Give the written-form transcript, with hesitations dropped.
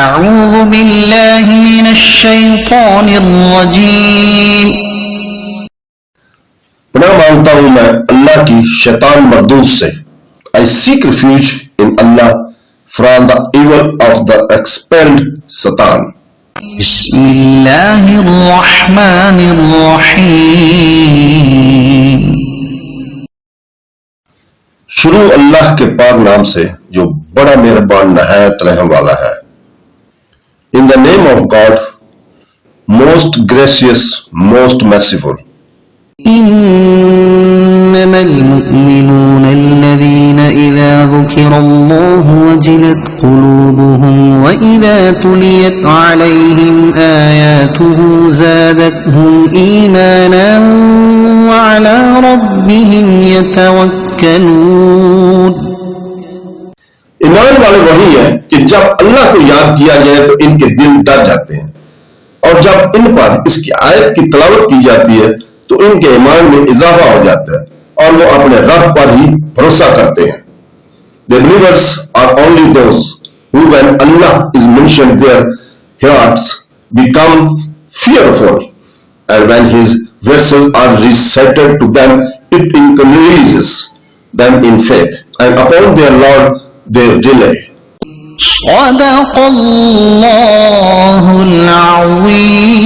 أعوذ بالله من الشيطان الرجيم. پناہ مانگتا ہوں میں اللہ کی شیطان مردود سے. I seek refuge in Allah from the evil of the expelled Satan. بسم الله الرحمن الرحيم. شروع اللہ کے پاک نام سے جو بڑا مہربان نہایت رحم والا ہے. In the name of God, most gracious, most merciful. إنما المؤمنون الذين إذا ذكر الله وجلت قلوبهم وإذا تليت عليهم آياته زادتهم إيمانا وعلى ربهم يتوكلون. ایمان والے وہی ہیں کہ جب اللہ کو یاد کیا جائے تو ان کے دل ڈر جاتے ہیں، اور جب ان پر اس کی آیت کی تلاوت کی جاتی ہے تو ان کے ایمان میں اضافہ ہو جاتا ہے اور وہ اپنے رب پر ہی بھروسہ کرتے ہیں. The believers are only those who, when Allah is mentioned, their hearts become fearful, and when His verses are recited to them, it increases them in faith, and upon their Lord they rely. صدق الله العظيم.